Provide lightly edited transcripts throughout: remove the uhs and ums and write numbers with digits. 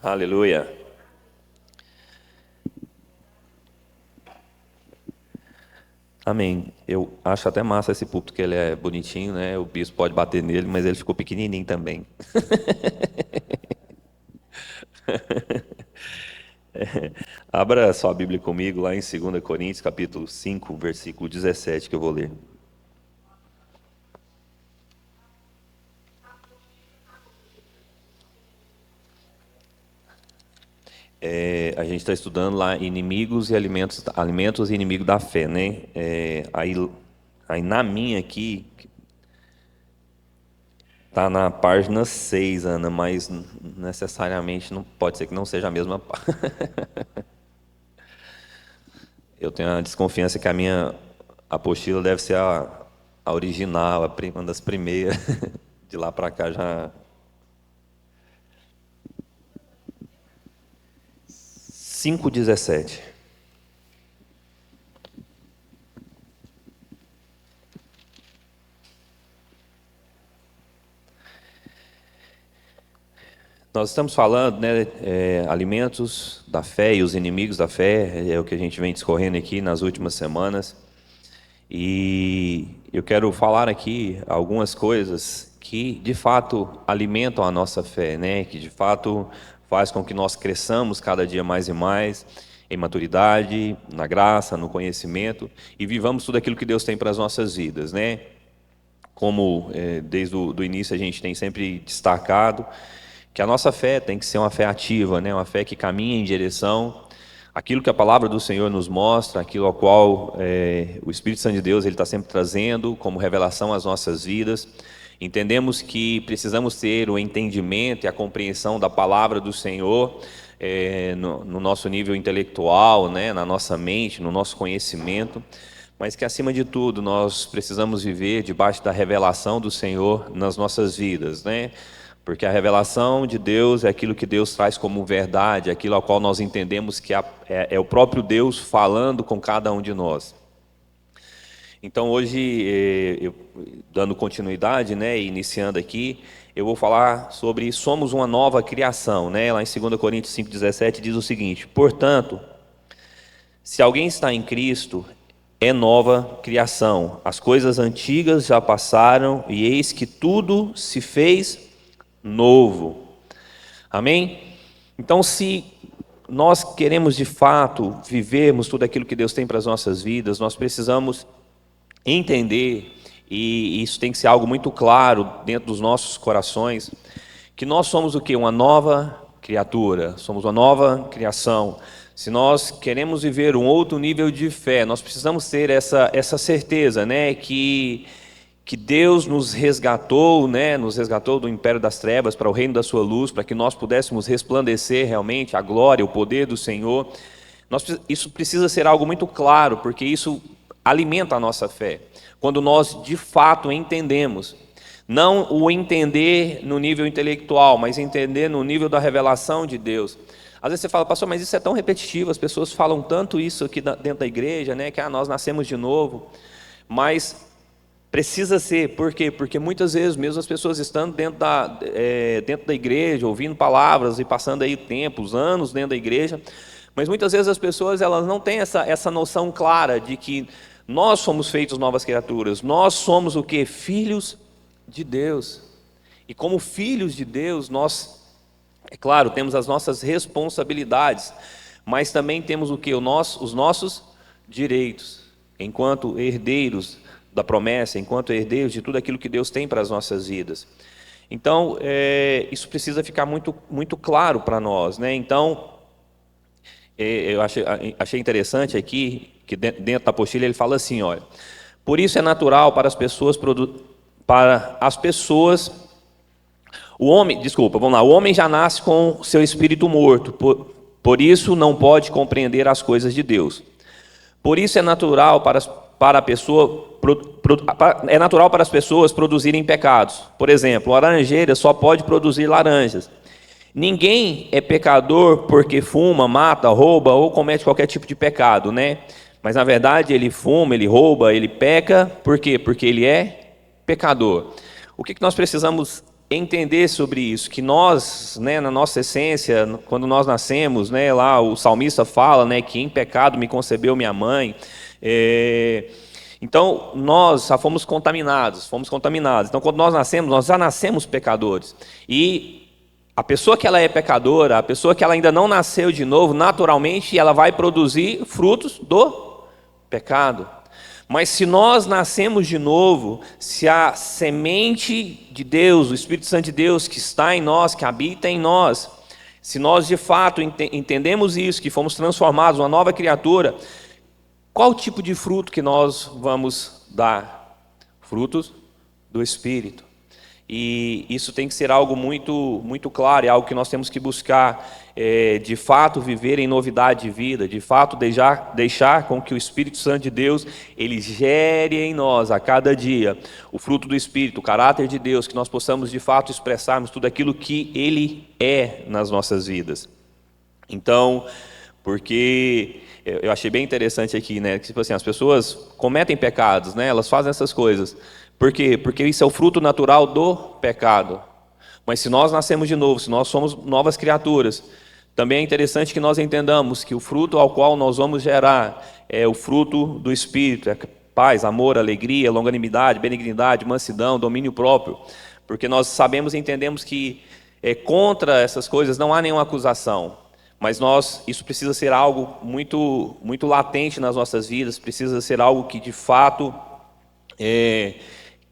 Aleluia. Amém. Eu acho até massa esse púlpito, que ele é bonitinho, né? O bispo pode bater nele, mas ele ficou pequenininho também. Abra sua Bíblia comigo lá em 2 Coríntios, capítulo 5, versículo 17, que eu vou ler. A gente está estudando lá inimigos e alimentos, alimentos e inimigos da fé, né? Aí na minha aqui, tá na página 6, Ana, mas necessariamente não pode ser que não seja a mesma página. Eu tenho a desconfiança que a minha apostila deve ser a original, uma das primeiras. De lá para cá já. 5:17. Nós estamos falando, né, alimentos da fé e os inimigos da fé, é o que a gente vem discorrendo aqui nas últimas semanas. E eu quero falar aqui algumas coisas que, de fato, alimentam a nossa fé, né, que, de fato, faz com que nós cresçamos cada dia mais e mais em maturidade, na graça, no conhecimento e vivamos tudo aquilo que Deus tem para as nossas vidas, né? Como desde o do início a gente tem sempre destacado, que a nossa fé tem que ser uma fé ativa, né? Uma fé que caminha em direção àquilo que a palavra do Senhor nos mostra, aquilo ao qual o Espírito Santo de Deus ele está sempre trazendo como revelação às nossas vidas. Entendemos que precisamos ter o entendimento e a compreensão da palavra do Senhor no nosso nível intelectual, né? Na nossa mente, no nosso conhecimento, mas que, acima de tudo, nós precisamos viver debaixo da revelação do Senhor nas nossas vidas, né? Porque a revelação de Deus é aquilo que Deus traz como verdade, aquilo ao qual nós entendemos que é o próprio Deus falando com cada um de nós. Então, hoje, dando continuidade, né, iniciando aqui, eu vou falar sobre somos uma nova criação, né? Lá em 2 Coríntios 5,17 diz o seguinte: portanto, se alguém está em Cristo, é nova criação. As coisas antigas já passaram e eis que tudo se fez novo. Amém? Então, se nós queremos de fato vivermos tudo aquilo que Deus tem para as nossas vidas, nós precisamos entender, e isso tem que ser algo muito claro dentro dos nossos corações, que nós somos o quê? Uma nova criatura, somos uma nova criação. Se nós queremos viver um outro nível de fé, nós precisamos ter essa certeza, né, que Deus nos resgatou, né, nos resgatou do império das trevas para o reino da sua luz, para que nós pudéssemos resplandecer realmente a glória, o poder do Senhor. Isso precisa ser algo muito claro, porque isso alimenta a nossa fé. Quando nós de fato entendemos, não o entender no nível intelectual, mas entender no nível da revelação de Deus. Às vezes você fala, pastor, mas isso é tão repetitivo, as pessoas falam tanto isso aqui dentro da igreja, né, que nós nascemos de novo, mas precisa ser, por quê? Porque muitas vezes, mesmo as pessoas estando dentro da igreja, ouvindo palavras e passando aí tempos, anos dentro da igreja, mas muitas vezes as pessoas elas não têm essa noção clara de que nós somos feitos novas criaturas, nós somos o quê? Filhos de Deus. E como filhos de Deus, nós, é claro, temos as nossas responsabilidades, mas também temos o quê? Os nossos direitos, enquanto herdeiros da promessa, enquanto herdeiros de tudo aquilo que Deus tem para as nossas vidas. Então, isso precisa ficar muito, muito claro para nós, né? Então, eu achei interessante aqui, que dentro da apostila ele fala assim, olha, por isso é natural para as pessoas, o homem já nasce com seu espírito morto, por isso não pode compreender as coisas de Deus. Por isso é natural para as pessoas produzirem pecados. Por exemplo, a laranjeira só pode produzir laranjas. Ninguém é pecador porque fuma, mata, rouba ou comete qualquer tipo de pecado, né? Mas na verdade ele fuma, ele rouba, ele peca, por quê? Porque ele é pecador. O que nós precisamos entender sobre isso, que nós, né, na nossa essência, quando nós nascemos, né, lá o salmista fala, né, que em pecado me concebeu minha mãe. Então, nós já fomos contaminados. Então, quando nós nascemos, nós já nascemos pecadores. E a pessoa que ela é pecadora, a pessoa que ela ainda não nasceu de novo, naturalmente, ela vai produzir frutos do pecado. Mas se nós nascemos de novo, se a semente de Deus, o Espírito Santo de Deus que está em nós, que habita em nós, se nós de fato entendemos isso, que fomos transformados, uma nova criatura, qual tipo de fruto que nós vamos dar? Frutos do Espírito. E isso tem que ser algo muito, muito claro, é algo que nós temos que buscar, de fato viver em novidade de vida, de fato deixar com que o Espírito Santo de Deus, ele gere em nós a cada dia o fruto do Espírito, o caráter de Deus, que nós possamos de fato expressarmos tudo aquilo que Ele é nas nossas vidas. Então, porque eu achei bem interessante aqui, né, que tipo assim, as pessoas cometem pecados, né, elas fazem essas coisas. Por quê? Porque isso é o fruto natural do pecado. Mas se nós nascemos de novo, se nós somos novas criaturas, também é interessante que nós entendamos que o fruto ao qual nós vamos gerar é o fruto do Espírito, é paz, amor, alegria, longanimidade, benignidade, mansidão, domínio próprio. Porque nós sabemos e entendemos que contra essas coisas não há nenhuma acusação. Mas isso precisa ser algo muito, muito latente nas nossas vidas, precisa ser algo que de fato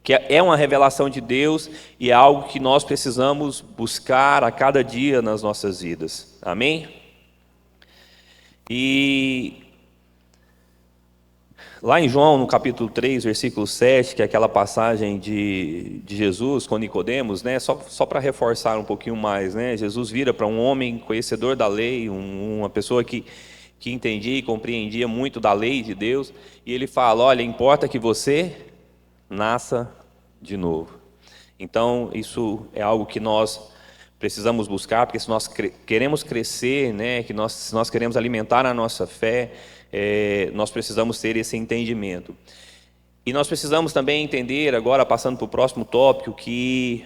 que é uma revelação de Deus e é algo que nós precisamos buscar a cada dia nas nossas vidas. Amém? E lá em João, no capítulo 3, versículo 7, que é aquela passagem de Jesus com Nicodemos, né? Só para reforçar um pouquinho mais, né? Jesus vira para um homem conhecedor da lei, uma pessoa que entendia e compreendia muito da lei de Deus, e ele fala: olha, importa que você nasça de novo. Então, isso é algo que nós precisamos buscar, porque se nós queremos crescer, né, se nós queremos alimentar a nossa fé, nós precisamos ter esse entendimento. E nós precisamos também entender, agora passando para o próximo tópico, que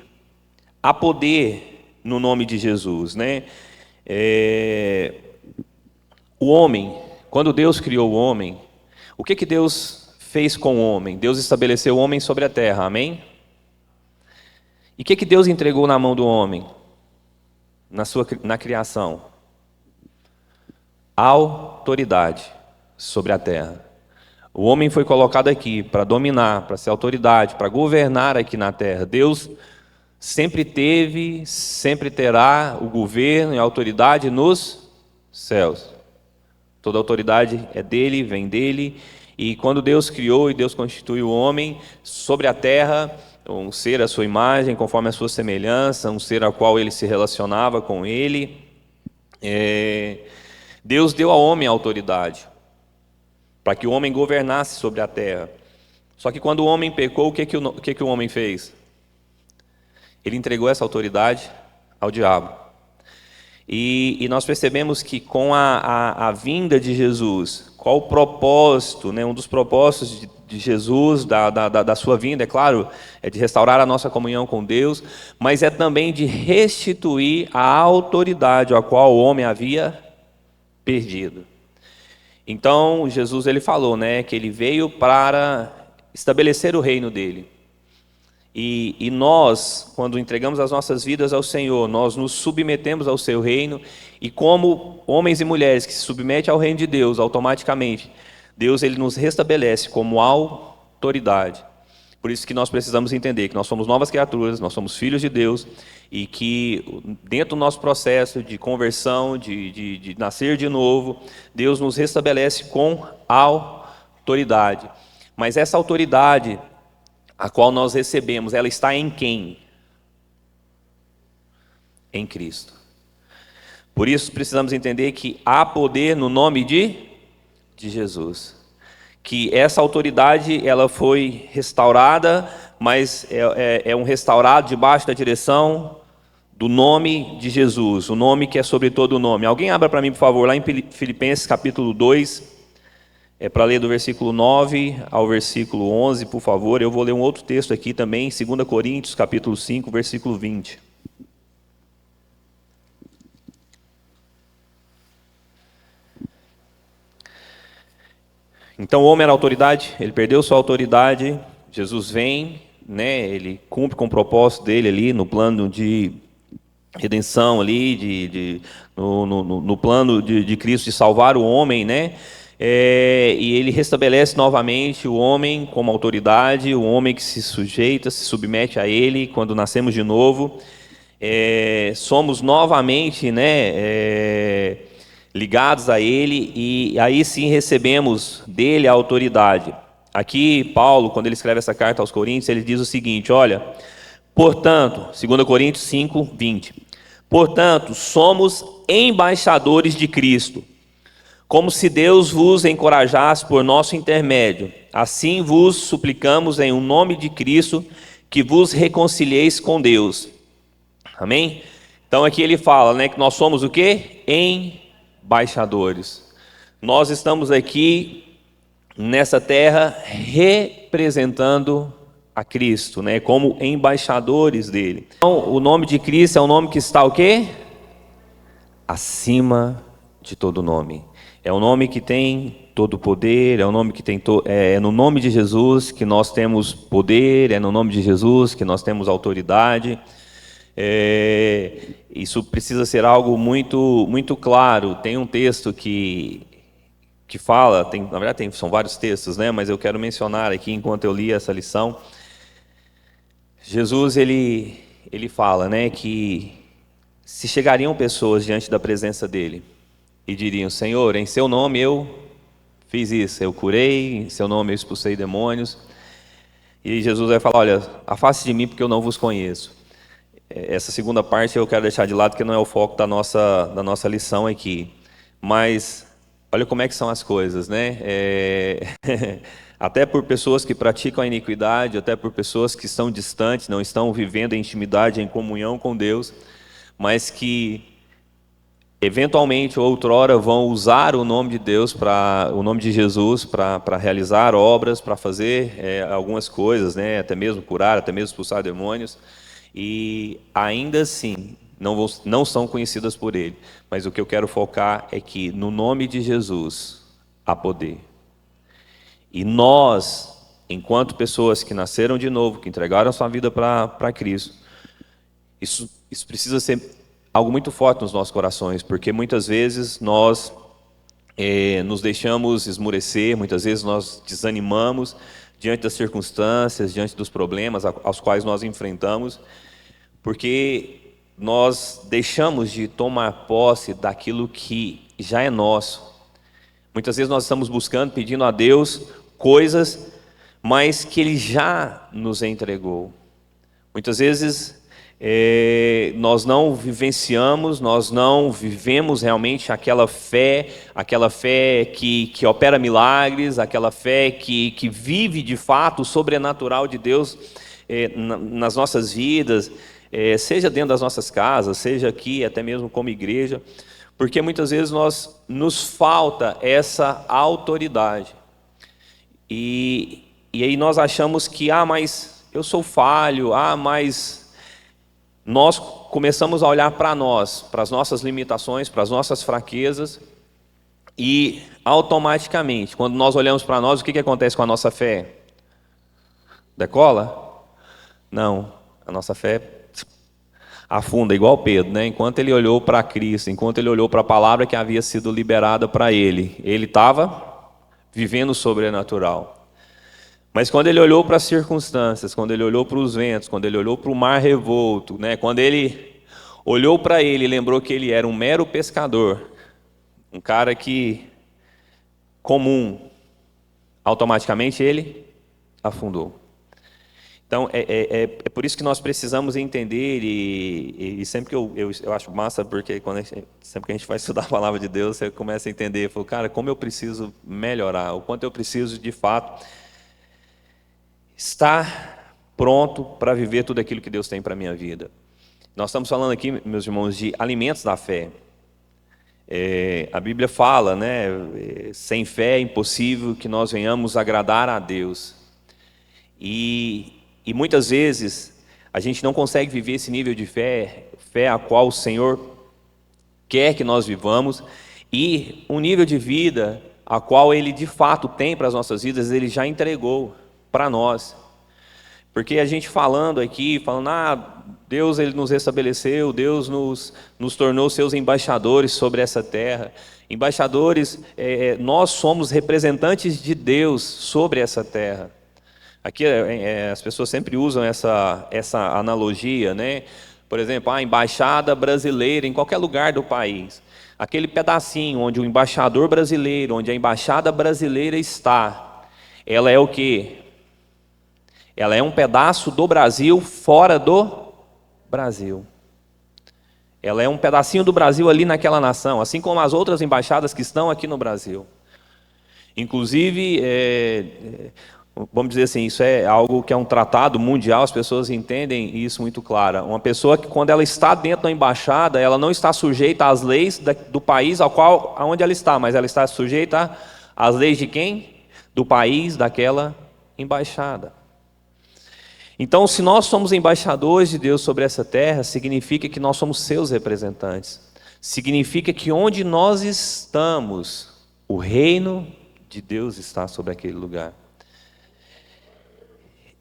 há poder no nome de Jesus, né? O homem, quando Deus criou o homem, o que Deus fez com o homem? Deus estabeleceu o homem sobre a terra, amém? E o que Deus entregou na mão do homem, na criação? Autoridade sobre a terra. O homem foi colocado aqui para dominar, para ser autoridade, para governar aqui na terra. Deus sempre teve, sempre terá o governo e a autoridade nos céus. Toda autoridade é dele, vem dele. E quando Deus criou e Deus constituiu o homem sobre a terra, um ser à sua imagem, conforme a sua semelhança, um ser ao qual ele se relacionava com ele, Deus deu ao homem a autoridade, para que o homem governasse sobre a terra. Só que quando o homem pecou, o que o homem fez? Ele entregou essa autoridade ao diabo. E nós percebemos que com a vinda de Jesus, qual o propósito, né? Um dos propósitos de Jesus, da sua vinda, é claro, é de restaurar a nossa comunhão com Deus, mas é também de restituir a autoridade a qual o homem havia perdido. Então, Jesus ele falou, né, que ele veio para estabelecer o reino dele. E nós, quando entregamos as nossas vidas ao Senhor, nós nos submetemos ao seu reino, e como homens e mulheres que se submetem ao reino de Deus, automaticamente, Deus ele nos restabelece como autoridade. Por isso que nós precisamos entender que nós somos novas criaturas, nós somos filhos de Deus, e que dentro do nosso processo de conversão, de nascer de novo, Deus nos restabelece com autoridade. Mas essa autoridade a qual nós recebemos, ela está em quem? Em Cristo. Por isso precisamos entender que há poder no nome de Jesus. Que essa autoridade ela foi restaurada, mas é um restaurado debaixo da direção do nome de Jesus, o nome que é sobre todo o nome. Alguém abra para mim, por favor, lá em Filipenses capítulo 2, É para ler do versículo 9 ao versículo 11, por favor. Eu vou ler um outro texto aqui também, 2 Coríntios, capítulo 5, versículo 20. Então o homem era autoridade, ele perdeu sua autoridade, Jesus vem, né, ele cumpre com o propósito dele ali no plano de redenção ali, no plano de Cristo de salvar o homem, né? E ele restabelece novamente o homem como autoridade, o homem que se sujeita, se submete a ele quando nascemos de novo. Somos novamente, né, ligados a ele e aí sim recebemos dele a autoridade. Aqui Paulo, quando ele escreve essa carta aos Coríntios, ele diz o seguinte, olha, portanto, 2 Coríntios 5, 20, portanto, somos embaixadores de Cristo, como se Deus vos encorajasse por nosso intermédio. Assim vos suplicamos em um nome de Cristo que vos reconcilieis com Deus. Amém? Então aqui ele fala, né, que nós somos o quê? Embaixadores. Nós estamos aqui nessa terra representando a Cristo, né, como embaixadores dele. Então, o nome de Cristo é um nome que está o quê? Acima de todo nome. É um nome que tem todo poder, é um nome que tem é no nome de Jesus que nós temos poder, é no nome de Jesus que nós temos autoridade. Isso precisa ser algo muito, muito claro. Tem um texto que fala, na verdade são vários textos, né? Mas eu quero mencionar aqui enquanto eu li essa lição. Jesus ele fala, né, que se chegariam pessoas diante da presença dele e diriam, Senhor, em seu nome eu fiz isso, eu curei, em seu nome eu expulsei demônios. E Jesus vai falar, olha, afaste de mim porque eu não vos conheço. Essa segunda parte eu quero deixar de lado, que não é o foco da nossa lição aqui. Mas olha como é que são as coisas, né? Até por pessoas que praticam a iniquidade, até por pessoas que estão distantes, não estão vivendo em intimidade, em comunhão com Deus, mas que eventualmente, outrora, vão usar o nome de Deus, o nome de Jesus, para realizar obras, para fazer algumas coisas, né? Até mesmo curar, até mesmo expulsar demônios. E ainda assim não são conhecidas por ele. Mas o que eu quero focar é que no nome de Jesus há poder. E nós, enquanto pessoas que nasceram de novo, que entregaram sua vida para Cristo, isso precisa ser algo muito forte nos nossos corações, porque muitas vezes nós nos deixamos esmurecer, muitas vezes nós desanimamos diante das circunstâncias, diante dos problemas aos quais nós enfrentamos, porque nós deixamos de tomar posse daquilo que já é nosso. Muitas vezes nós estamos buscando, pedindo a Deus coisas, mas que Ele já nos entregou. Muitas vezes nós não vivenciamos, nós não vivemos realmente aquela fé que opera milagres, aquela fé que vive de fato o sobrenatural de Deus nas nossas vidas, seja dentro das nossas casas, seja aqui até mesmo como igreja, porque muitas vezes nos falta essa autoridade. E aí nós achamos que, mas eu sou falho, mas nós começamos a olhar para nós, para as nossas limitações, para as nossas fraquezas, e automaticamente, quando nós olhamos para nós, o que acontece com a nossa fé? Decola? Não, a nossa fé afunda, igual Pedro, né? Enquanto ele olhou para Cristo, enquanto ele olhou para a palavra que havia sido liberada para ele estava vivendo o sobrenatural. Mas quando ele olhou para as circunstâncias, quando ele olhou para os ventos, quando ele olhou para o mar revolto, né? Quando ele olhou para ele e lembrou que ele era um mero pescador, um cara comum, automaticamente ele afundou. Então, é por isso que nós precisamos entender, e sempre que eu acho massa, porque sempre que a gente vai estudar a palavra de Deus, você começa a entender, fala, cara, como eu preciso melhorar, o quanto eu preciso, de fato, estar pronto para viver tudo aquilo que Deus tem para a minha vida. Nós estamos falando aqui, meus irmãos, de alimentos da fé. A Bíblia fala, né? Sem fé é impossível que nós venhamos agradar a Deus. E muitas vezes a gente não consegue viver esse nível de fé, fé a qual o Senhor quer que nós vivamos, e um nível de vida a qual Ele de fato tem para as nossas vidas, Ele já entregou para nós. Porque a gente falando, Deus Ele nos restabeleceu, Deus nos tornou seus embaixadores sobre essa terra. Embaixadores, nós somos representantes de Deus sobre essa terra. Aqui as pessoas sempre usam essa analogia, né? Por exemplo, a embaixada brasileira em qualquer lugar do país. Aquele pedacinho onde o embaixador brasileiro, onde a embaixada brasileira está, ela é o quê? Ela é um pedaço do Brasil fora do Brasil. Ela é um pedacinho do Brasil ali naquela nação, assim como as outras embaixadas que estão aqui no Brasil. Inclusive, vamos dizer assim, isso é algo que é um tratado mundial, as pessoas entendem isso muito claro. Uma pessoa que, quando ela está dentro da embaixada, ela não está sujeita às leis do país aonde ela está, mas ela está sujeita às leis de quem? Do país daquela embaixada. Então, se nós somos embaixadores de Deus sobre essa terra, significa que nós somos seus representantes. Significa que onde nós estamos, o reino de Deus está sobre aquele lugar.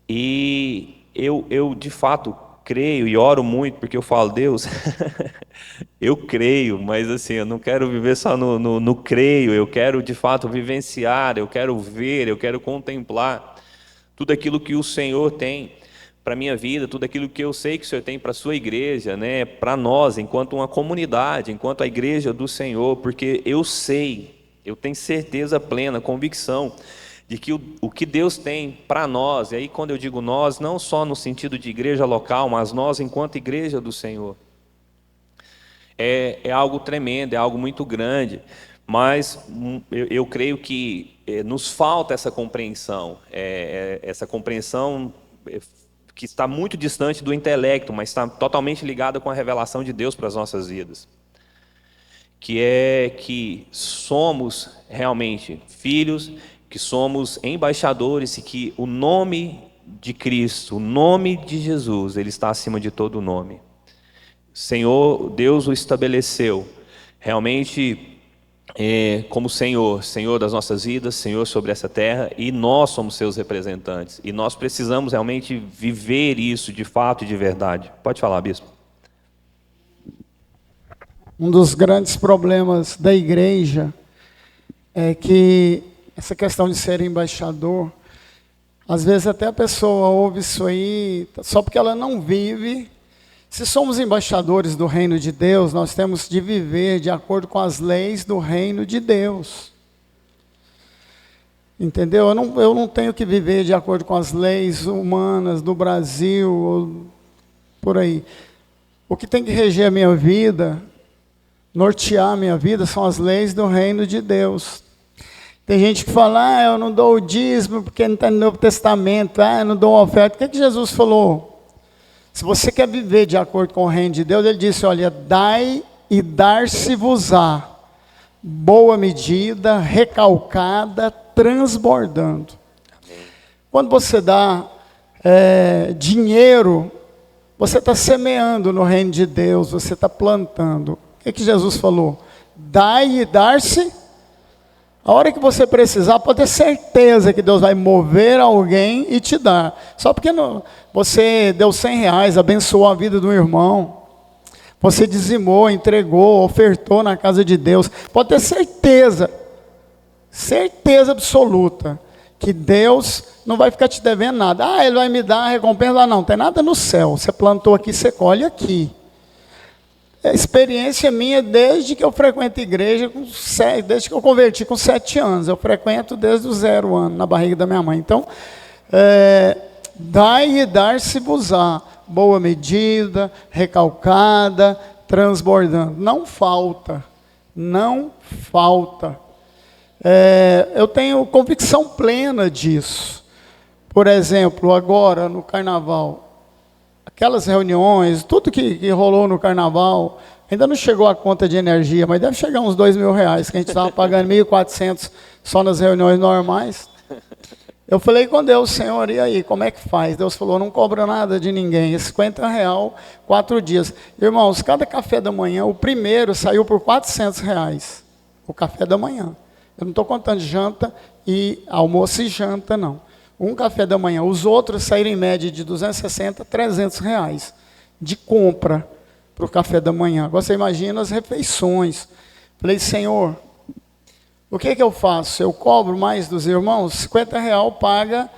E eu de fato creio e oro muito, porque eu falo, Deus, eu creio, mas assim, eu não quero viver só no creio, eu quero de fato vivenciar, eu quero ver, eu quero contemplar tudo aquilo que o Senhor tem para a minha vida, tudo aquilo que eu sei que o Senhor tem para a sua igreja, né? Para nós, enquanto uma comunidade, enquanto a igreja do Senhor, porque eu sei, eu tenho certeza plena, convicção, de que o que Deus tem para nós, e aí quando eu digo nós, não só no sentido de igreja local, mas nós enquanto igreja do Senhor, é algo tremendo, é algo muito grande, mas eu creio que nos falta essa compreensão que está muito distante do intelecto, mas está totalmente ligada com a revelação de Deus para as nossas vidas. Que é que somos realmente filhos, que somos embaixadores e que o nome de Cristo, o nome de Jesus, Ele está acima de todo nome. Senhor, Deus o estabeleceu realmente como Senhor das nossas vidas, Senhor sobre essa terra, e nós somos seus representantes. E nós precisamos realmente viver isso de fato e de verdade. Pode falar, bispo. Um dos grandes problemas da igreja é que essa questão de ser embaixador, às vezes até a pessoa ouve isso aí, só porque ela não vive. Se somos embaixadores do reino de Deus, nós temos de viver de acordo com as leis do reino de Deus. Entendeu? Eu não tenho que viver de acordo com as leis humanas do Brasil, ou por aí. O que tem que reger a minha vida, nortear a minha vida, são as leis do reino de Deus. Tem gente que fala, eu não dou o dízimo porque não está no Novo Testamento, eu não dou uma oferta. O que Jesus falou? Se você quer viver de acordo com o reino de Deus, Ele disse, olha, dai e dar-se-vos-á, boa medida, recalcada, transbordando. Amém. Quando você dá dinheiro, você está semeando no reino de Deus, você está plantando. O que Jesus falou? Dai e dar-se. A hora que você precisar, pode ter certeza que Deus vai mover alguém e te dar. Só porque você deu R$100, abençoou a vida do irmão, você dizimou, entregou, ofertou na casa de Deus. Pode ter certeza absoluta, que Deus não vai ficar te devendo nada. Ele vai me dar a recompensa. Não tem nada no céu. Você plantou aqui, você colhe aqui. É experiência minha desde que eu frequento igreja, desde que eu converti com 7 anos. Eu frequento desde os 0 anos, na barriga da minha mãe. Então, dai e dar-se-vos-á, boa medida, recalcada, transbordando. Não falta, não falta. Eu tenho convicção plena disso. Por exemplo, agora no carnaval, aquelas reuniões, tudo que rolou no carnaval, Ainda não chegou a conta de energia, mas deve chegar uns R$2.000, que a gente estava pagando 1.400 só nas reuniões normais. Eu falei com Deus, Senhor, e aí, como é que faz? Deus falou, não cobra nada de ninguém, R$50, 4 dias. Irmãos, cada café da manhã, o primeiro saiu por R$400, o café da manhã. Eu não estou contando janta e almoço e janta, não. Um café da manhã, os outros saíram em média de R$260, R$300 de compra para o café da manhã. Agora você imagina as refeições. Falei, Senhor, o que eu faço? Eu cobro mais dos irmãos? R$50 paga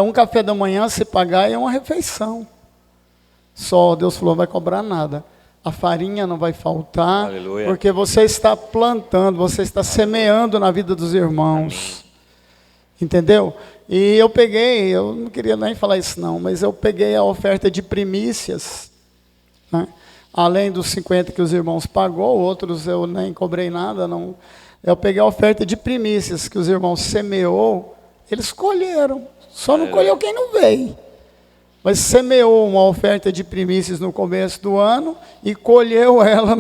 um café da manhã, se pagar é uma refeição. Só Deus falou, não vai cobrar nada. A farinha não vai faltar, Aleluia. porque você está plantando, você está semeando na vida dos irmãos. Amém. Entendeu? E eu não queria nem falar isso não, mas eu peguei a oferta de primícias, né? Além dos 50 que os irmãos pagou, outros eu nem cobrei nada, não. Eu peguei a oferta de primícias que os irmãos semeou, eles colheram. Só não colheu quem não veio. Mas semeou uma oferta de primícias no começo do ano e colheu ela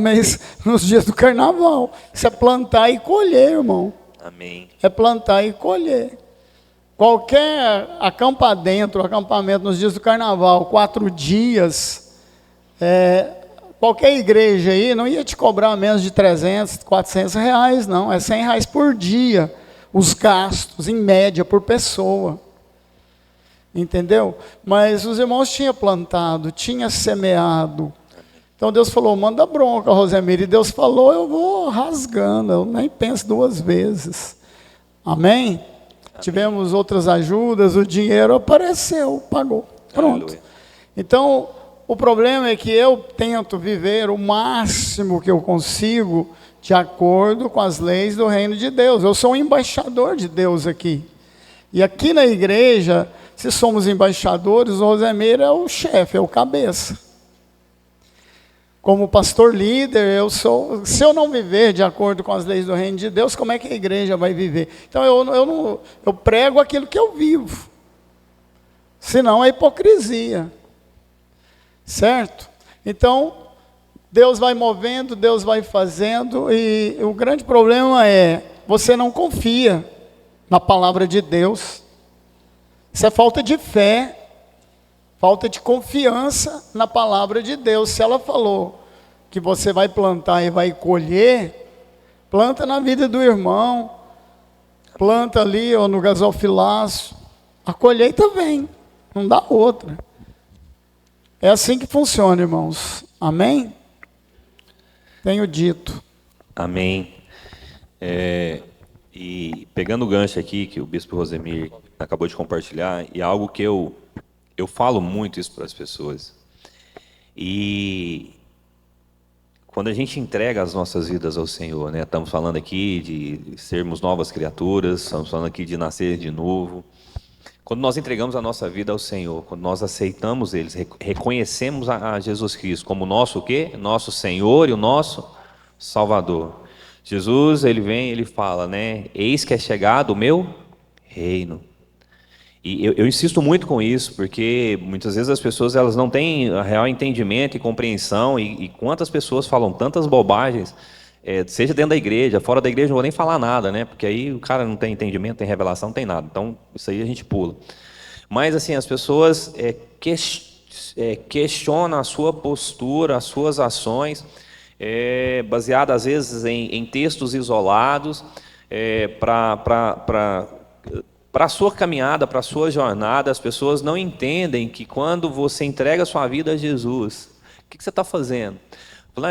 nos dias do carnaval. Isso é plantar e colher, irmão. Amém. É plantar e colher. Qualquer acampamento nos dias do carnaval, 4 dias, qualquer igreja aí não ia te cobrar menos de R$300, R$400, não. É R$100 por dia, os gastos, em média, por pessoa. Entendeu? Mas os irmãos tinham plantado, tinham semeado. Então Deus falou, manda bronca, Rosemir. E Deus falou, eu vou rasgando, eu nem penso 2 vezes. Amém? Tivemos outras ajudas, o dinheiro apareceu, pagou. Pronto. Aleluia. Então, o problema é que eu tento viver o máximo que eu consigo de acordo com as leis do reino de Deus. Eu sou um embaixador de Deus aqui. E aqui na igreja, se somos embaixadores, o Rosemir é o chefe, é o cabeça. Como pastor líder, se eu não viver de acordo com as leis do reino de Deus, como é que a igreja vai viver? Então eu prego aquilo que eu vivo. Senão é hipocrisia. Certo? Então, Deus vai movendo, Deus vai fazendo, e o grande problema é, você não confia na palavra de Deus. Isso é falta de fé, falta de confiança na palavra de Deus. Se ela falou que você vai plantar e vai colher, planta na vida do irmão, planta ali ou no gasofilaço, a colheita vem, não dá outra. É assim que funciona, irmãos. Amém? Tenho dito. Amém. E pegando o gancho aqui que o bispo Rosemir acabou de compartilhar, e algo que eu falo muito isso para as pessoas. E quando a gente entrega as nossas vidas ao Senhor, né? Estamos falando aqui de sermos novas criaturas, estamos falando aqui de nascer de novo. Quando nós entregamos a nossa vida ao Senhor, quando nós aceitamos Ele, reconhecemos a Jesus Cristo como nosso o quê? Nosso Senhor e o nosso Salvador. Jesus, Ele vem, Ele fala, né? Eis que é chegado o meu reino. E eu insisto muito com isso, porque muitas vezes as pessoas elas não têm real entendimento e compreensão, e quantas pessoas falam tantas bobagens, seja dentro da igreja, fora da igreja, não vou nem falar nada, né? Porque aí o cara não tem entendimento, tem revelação, não tem nada. Então, isso aí a gente pula. Mas, assim, as pessoas questionam a sua postura, as suas ações, baseadas, às vezes, em textos isolados, para a sua caminhada, para a sua jornada. As pessoas não entendem que quando você entrega a sua vida a Jesus, o que você está fazendo?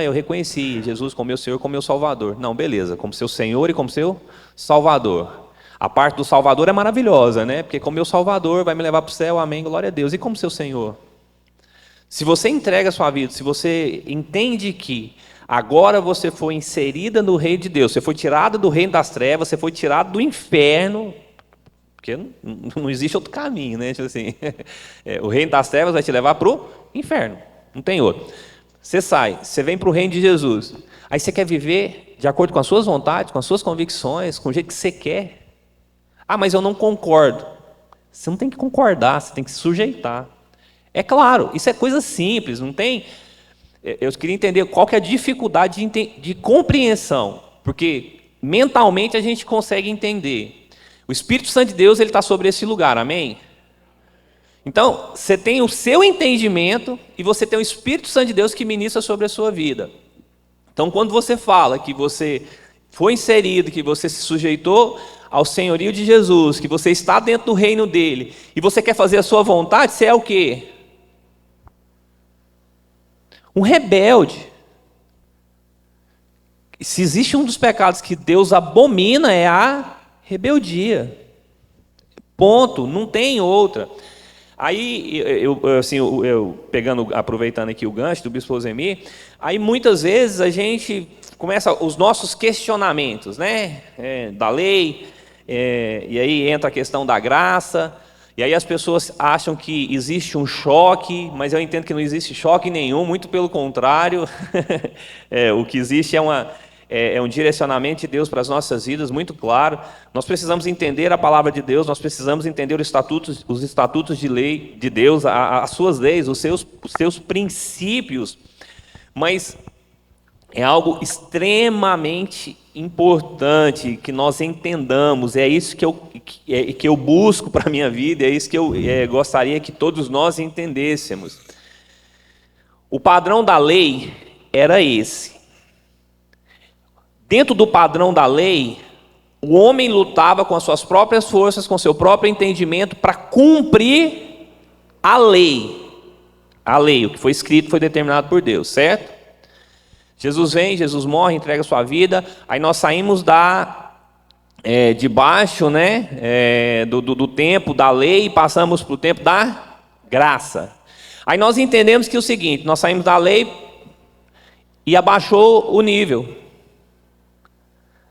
Eu reconheci Jesus como meu Senhor, como meu Salvador. Não, beleza, como seu Senhor e como seu Salvador. A parte do Salvador é maravilhosa, né? Porque como meu Salvador vai me levar para o céu, amém, glória a Deus. E como seu Senhor? Se você entrega a sua vida, se você entende que agora você foi inserida no reino de Deus, você foi tirada do reino das trevas, você foi tirado do inferno, porque não existe outro caminho, né? Tipo assim, o reino das trevas vai te levar para o inferno, não tem outro. Você sai, você vem para o reino de Jesus. Aí você quer viver de acordo com as suas vontades, com as suas convicções, com o jeito que você quer. Ah, mas eu não concordo. Você não tem que concordar, você tem que se sujeitar. É claro, isso é coisa simples, não tem... eu queria entender qual que é a dificuldade de compreensão, porque mentalmente a gente consegue entender. O Espírito Santo de Deus, ele está sobre esse lugar, amém? Então, você tem o seu entendimento e você tem o Espírito Santo de Deus que ministra sobre a sua vida. Então, quando você fala que você foi inserido, que você se sujeitou ao senhorio de Jesus, que você está dentro do reino dele, e você quer fazer a sua vontade, você é o quê? Um rebelde. Se existe um dos pecados que Deus abomina, é a rebeldia. Ponto, não tem outra. Aí, aproveitando aqui o gancho do Bispo Osemir, aí muitas vezes a gente começa os nossos questionamentos, né? Da lei, e aí entra a questão da graça, e aí as pessoas acham que existe um choque, mas eu entendo que não existe choque nenhum, muito pelo contrário. O que existe é um direcionamento de Deus para as nossas vidas, muito claro. Nós precisamos entender a palavra de Deus, nós precisamos entender os estatutos de lei de Deus, as suas leis, os seus princípios, mas é algo extremamente importante que nós entendamos. É isso que eu busco para a minha vida, é isso que eu gostaria que todos nós entendêssemos. O padrão da lei era esse. Dentro do padrão da lei, o homem lutava com as suas próprias forças, com seu próprio entendimento, para cumprir a lei. A lei, o que foi escrito, foi determinado por Deus, certo? Jesus vem, Jesus morre, entrega a sua vida, aí nós saímos debaixo, né, do tempo da lei e passamos para o tempo da graça. Aí nós entendemos que é o seguinte, nós saímos da lei e abaixou o nível.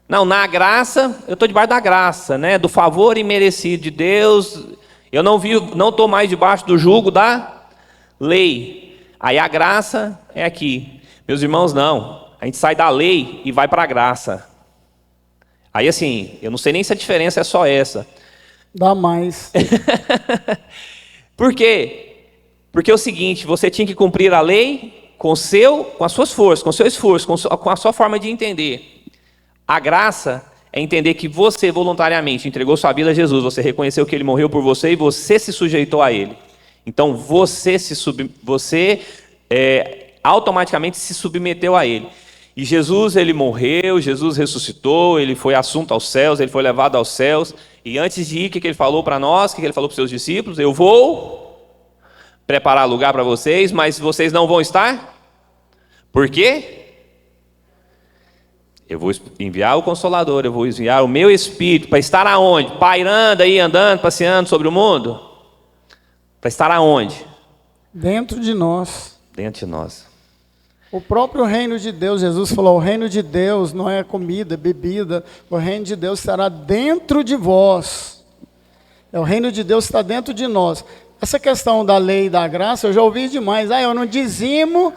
Não, na graça, eu estou debaixo da graça, né, do favor imerecido de Deus, eu não estou mais debaixo do jugo da lei. Aí a graça é aqui. Meus irmãos, não, a gente sai da lei e vai para a graça. Aí assim, eu não sei nem se a diferença é só essa. Dá mais. Por quê? Porque é o seguinte, você tinha que cumprir a lei com as suas forças, com o seu esforço, com a sua forma de entender. A graça é entender que você voluntariamente entregou sua vida a Jesus, você reconheceu que Ele morreu por você e você se sujeitou a Ele. Então você automaticamente se submeteu a Ele. E Jesus, Ele morreu, Jesus ressuscitou, Ele foi assunto aos céus, Ele foi levado aos céus. E antes de ir, o que Ele falou para nós, o que Ele falou para os seus discípulos? Eu vou preparar lugar para vocês, mas vocês não vão estar. Por quê? Eu vou enviar o Consolador, eu vou enviar o meu Espírito para estar aonde? Pairando aí, andando, passeando sobre o mundo? Para estar aonde? Dentro de nós. Dentro de nós. O próprio reino de Deus, Jesus falou, o reino de Deus não é comida, bebida, o reino de Deus estará dentro de vós. O reino de Deus está dentro de nós. Essa questão da lei e da graça, eu já ouvi demais. Eu não dizimo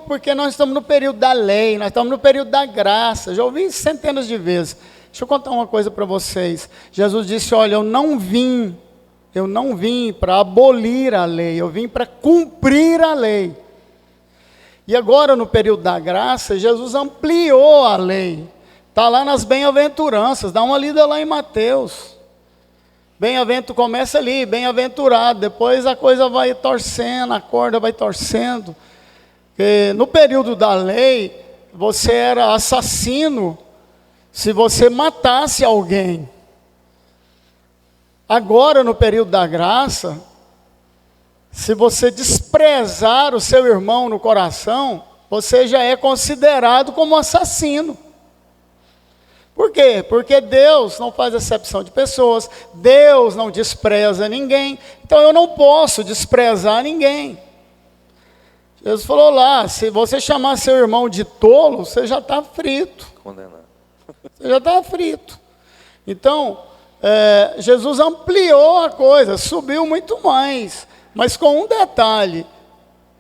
porque nós estamos no período da lei, nós estamos no período da graça. Já ouvi centenas de vezes. Deixa eu contar uma coisa para vocês. Jesus disse, olha, eu não vim para abolir a lei, eu vim para cumprir a lei. E agora, no período da graça, Jesus ampliou a lei. Está lá nas bem-aventuranças, dá uma lida lá em Mateus. Começa ali, bem-aventurado, depois a coisa vai torcendo, a corda vai torcendo. Porque no período da lei, você era assassino se você matasse alguém. Agora, no período da graça, se você desprezar o seu irmão no coração, você já é considerado como assassino. Por quê? Porque Deus não faz acepção de pessoas, Deus não despreza ninguém, então eu não posso desprezar ninguém. Jesus falou lá, se você chamar seu irmão de tolo, você já está frito. Condenado. Você já está frito. Então, Jesus ampliou a coisa, subiu muito mais, mas com um detalhe,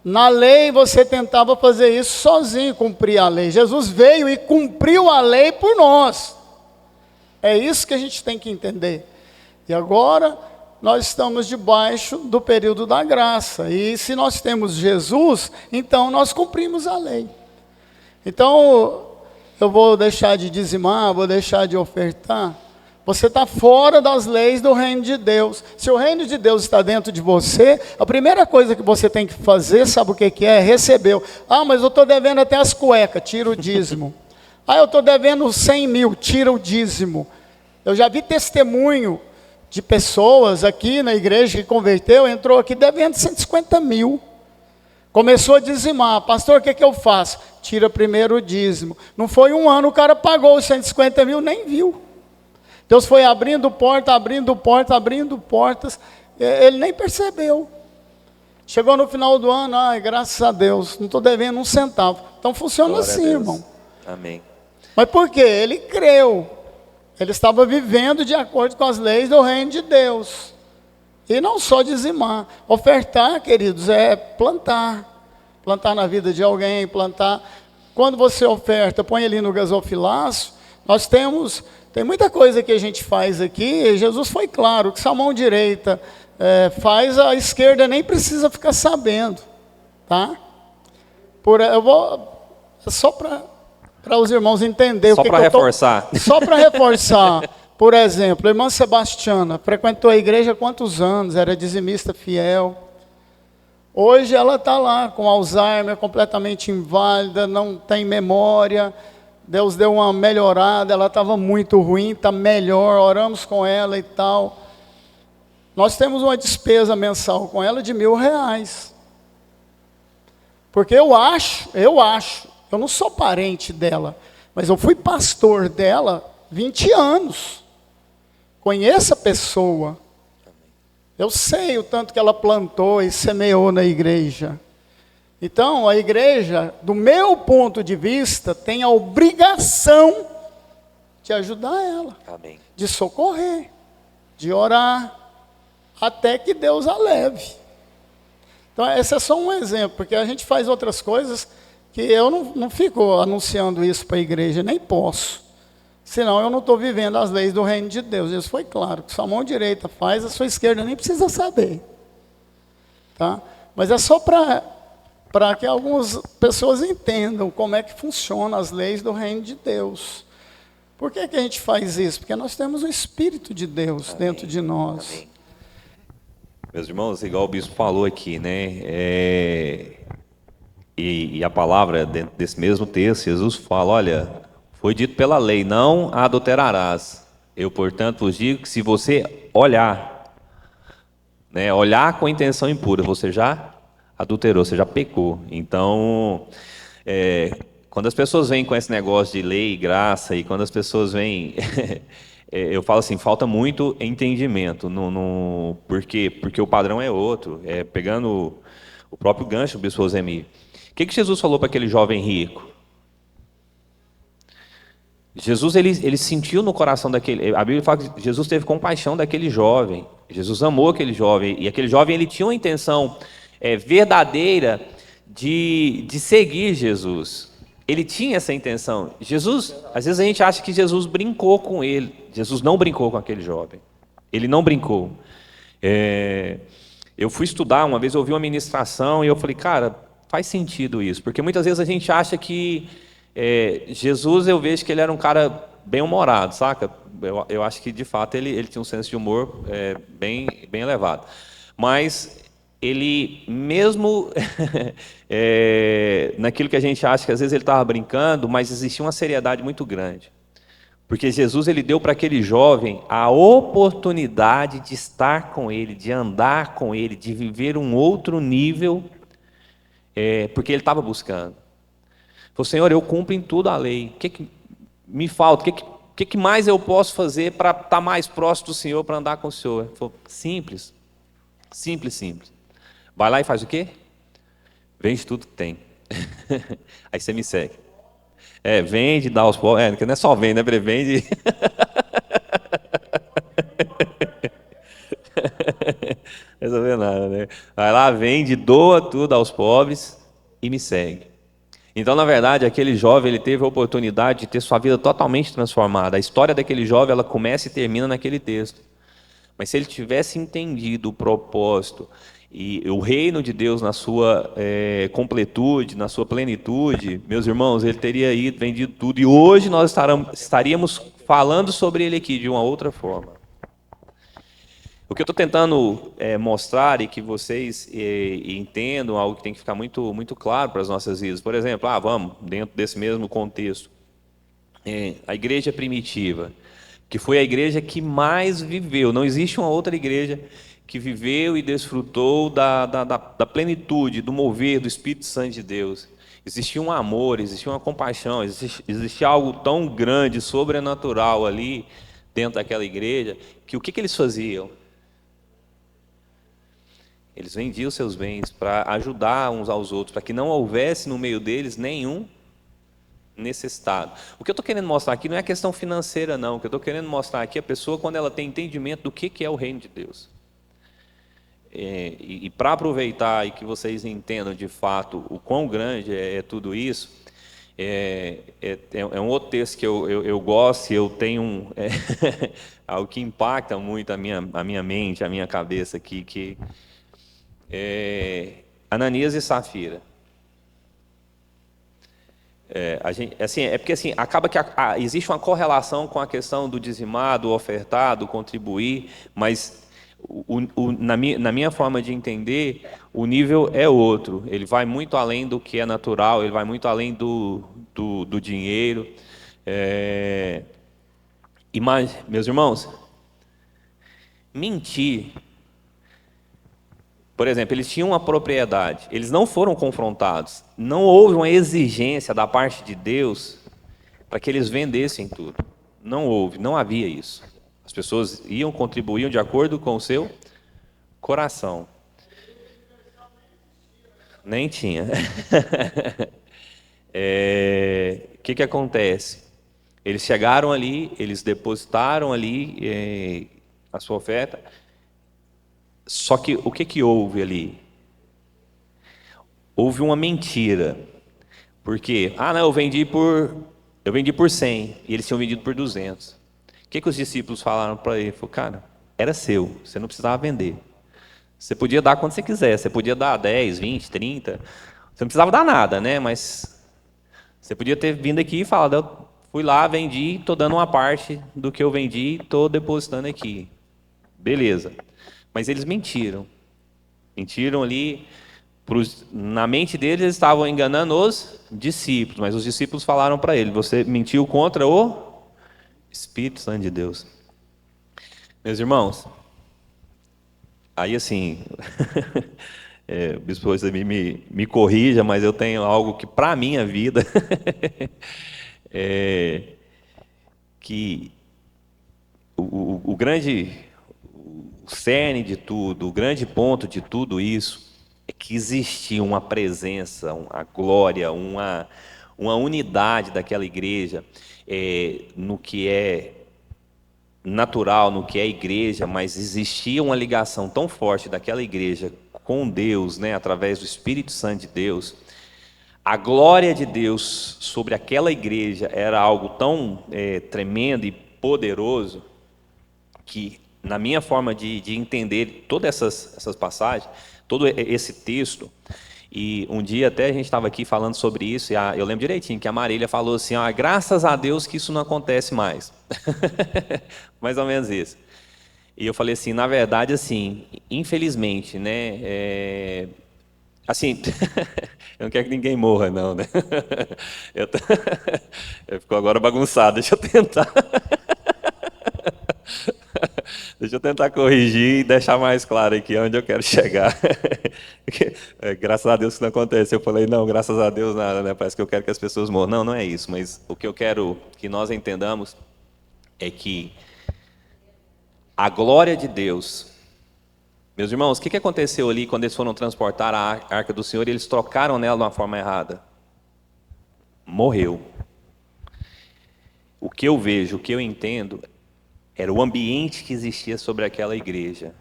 na lei você tentava fazer isso sozinho, cumprir a lei. Jesus veio e cumpriu a lei por nós. É isso que a gente tem que entender. E agora, nós estamos debaixo do período da graça. E se nós temos Jesus, então nós cumprimos a lei. Então, eu vou deixar de dizimar, vou deixar de ofertar. Você está fora das leis do reino de Deus. Se o reino de Deus está dentro de você, a primeira coisa que você tem que fazer, sabe o que é? Recebeu. Ah, mas eu estou devendo até as cuecas, tira o dízimo. Ah, eu estou devendo 100 mil, tira o dízimo. Eu já vi testemunho de pessoas aqui na igreja que converteu, entrou aqui devendo 150 mil. Começou a dizimar. Pastor, o que eu faço? Tira primeiro o dízimo. Não foi um ano, o cara pagou os 150 mil, nem viu. Deus foi abrindo porta, abrindo porta, abrindo portas. Ele nem percebeu. Chegou no final do ano, ai, graças a Deus, não estou devendo um centavo. Então funciona Glória assim, irmão. Amém. Mas por quê? Ele creu. Ele estava vivendo de acordo com as leis do reino de Deus. E não só dizimar. Ofertar, queridos, é plantar. Plantar na vida de alguém, plantar. Quando você oferta, põe ali no gasofilácio, nós temos... Tem muita coisa que a gente faz aqui, Jesus foi claro, que se a mão direita faz, a esquerda nem precisa ficar sabendo, tá? Eu vou, só para os irmãos entenderem. Só para reforçar. Só para reforçar. Por exemplo, a irmã Sebastiana frequentou a igreja há quantos anos? Era dizimista fiel. Hoje ela está lá com Alzheimer, completamente inválida, não tem memória. Deus deu uma melhorada, ela estava muito ruim, está melhor, oramos com ela e tal. Nós temos uma despesa mensal com ela de R$1.000. Porque eu não sou parente dela, mas eu fui pastor dela 20 anos. Conheço a pessoa. Eu sei o tanto que ela plantou e semeou na igreja. Então, a igreja, do meu ponto de vista, tem a obrigação de ajudar ela. Amém. De socorrer, de orar, até que Deus a leve. Então, esse é só um exemplo, porque a gente faz outras coisas que eu não fico anunciando isso para a igreja, nem posso. Senão eu não estou vivendo as leis do reino de Deus. Isso foi claro, que sua mão direita faz, a sua esquerda nem precisa saber. Tá? Mas é só para que algumas pessoas entendam como é que funcionam as leis do reino de Deus. Por que a gente faz isso? Porque nós temos o Espírito de Deus dentro de nós. Amém. Meus irmãos, igual o bispo falou aqui, né? E a palavra dentro desse mesmo texto, Jesus fala, olha, foi dito pela lei, não adulterarás. Eu, portanto, vos digo que se você olhar, né, olhar com intenção impura, você já adulterou, você já pecou. Então, quando as pessoas vêm com esse negócio de lei e graça, e quando as pessoas vêm, eu falo assim, falta muito entendimento. Por quê? Porque o padrão é outro. Pegando o próprio gancho do bispo Rosemir. O que Jesus falou para aquele jovem rico? Jesus, ele sentiu no coração daquele... A Bíblia fala que Jesus teve compaixão daquele jovem. Jesus amou aquele jovem. E aquele jovem, ele tinha uma intenção verdadeira de seguir Jesus. Ele tinha essa intenção. Jesus, às vezes a gente acha que Jesus brincou com ele. Jesus não brincou com aquele jovem. Ele não brincou. Eu fui estudar, uma vez eu ouvi uma ministração e eu falei, cara, faz sentido isso. Porque muitas vezes a gente acha que Jesus, eu vejo que ele era um cara bem-humorado, saca? Eu acho que, de fato, ele tinha um senso de humor bem elevado. Mas ele, mesmo naquilo que a gente acha que às vezes ele estava brincando, mas existia uma seriedade muito grande. Porque Jesus, ele deu para aquele jovem a oportunidade de estar com ele, de andar com ele, de viver um outro nível, porque ele estava buscando. Falou, Senhor, eu cumpro em tudo a lei. O que me falta? O que mais eu posso fazer para estar mais próximo do Senhor, para andar com o Senhor? Ele falou, simples. Simples. Vai lá e faz o quê? Vende tudo que tem. Aí você me segue. Vende, dá aos pobres. Não é só vende, né? Vende. Não resolveu nada, né? Vai lá, vende, doa tudo aos pobres e me segue. Então, na verdade, aquele jovem, ele teve a oportunidade de ter sua vida totalmente transformada. A história daquele jovem, ela começa e termina naquele texto. Mas se ele tivesse entendido o propósito e o reino de Deus na sua completude, na sua plenitude, meus irmãos, ele teria ido, vendido tudo, e hoje nós estaríamos falando sobre ele aqui de uma outra forma. O que eu estou tentando mostrar e que vocês entendam, algo que tem que ficar muito, muito claro para as nossas vidas. Por exemplo, vamos, dentro desse mesmo contexto, a igreja primitiva, que foi a igreja que mais viveu. Não existe uma outra igreja que viveu e desfrutou da plenitude, do mover do Espírito Santo de Deus. Existia um amor, existia uma compaixão, existia algo tão grande, sobrenatural ali dentro daquela igreja, que o que eles faziam? Eles vendiam seus bens para ajudar uns aos outros, para que não houvesse no meio deles nenhum necessitado. O que eu estou querendo mostrar aqui não é questão financeira, não. O que eu estou querendo mostrar aqui é a pessoa quando ela tem entendimento do que é o reino de Deus. E para aproveitar e que vocês entendam de fato o quão grande é tudo isso, um outro texto que eu gosto e eu tenho algo que impacta muito a minha mente, a minha cabeça aqui, que Ananias e Safira. Porque assim, acaba que existe uma correlação com a questão do dizimar, do ofertar, do contribuir, mas na minha forma de entender, o nível é outro. Ele vai muito além do que é natural, ele vai muito além do dinheiro. Meus irmãos, mentir. Por exemplo, eles tinham uma propriedade, eles não foram confrontados, não houve uma exigência da parte de Deus para que eles vendessem tudo. Não houve, não havia isso. As pessoas contribuíam de acordo com o seu coração. Nem tinha. O que acontece? Eles chegaram ali, eles depositaram ali a sua oferta. Só que o que houve ali? Houve uma mentira. Por quê? Não, eu vendi por 100 e eles tinham vendido por 200. O que os discípulos falaram para ele? Falaram, cara, era seu, você não precisava vender. Você podia dar quando você quiser, você podia dar 10, 20, 30. Você não precisava dar nada, né? Mas você podia ter vindo aqui e falado, eu fui lá, vendi, estou dando uma parte do que eu vendi, estou depositando aqui. Beleza. Mas eles mentiram. Mentiram ali. Na mente deles, eles estavam enganando os discípulos. Mas os discípulos falaram para ele, você mentiu contra o Espírito Santo de Deus. Meus irmãos, aí assim, o bispo você me corrija, mas eu tenho algo que para a minha vida, que o grande cerne de tudo, o grande ponto de tudo isso, é que existia uma presença, uma glória, uma unidade daquela igreja, no que é natural, no que é igreja, mas existia uma ligação tão forte daquela igreja com Deus, né, através do Espírito Santo de Deus. A glória de Deus sobre aquela igreja era algo tão tremendo e poderoso que, na minha forma de entender todas essas passagens, todo esse texto, e um dia até a gente estava aqui falando sobre isso, e eu lembro direitinho que a Marília falou assim, graças a Deus que isso não acontece mais. Mais ou menos isso. E eu falei assim, na verdade, assim, infelizmente, né, assim, eu não quero que ninguém morra, não, né? Ficou agora bagunçado, deixa eu tentar. Deixa eu tentar corrigir e deixar mais claro aqui onde eu quero chegar. Graças a Deus que não acontece. Eu falei, não, graças a Deus nada, né? Parece que eu quero que as pessoas morram. Não, não é isso. Mas o que eu quero que nós entendamos é que a glória de Deus... Meus irmãos, o que aconteceu ali quando eles foram transportar a Arca do Senhor e eles trocaram nela de uma forma errada? Morreu. O que eu vejo, o que eu entendo... era o ambiente que existia sobre aquela igreja.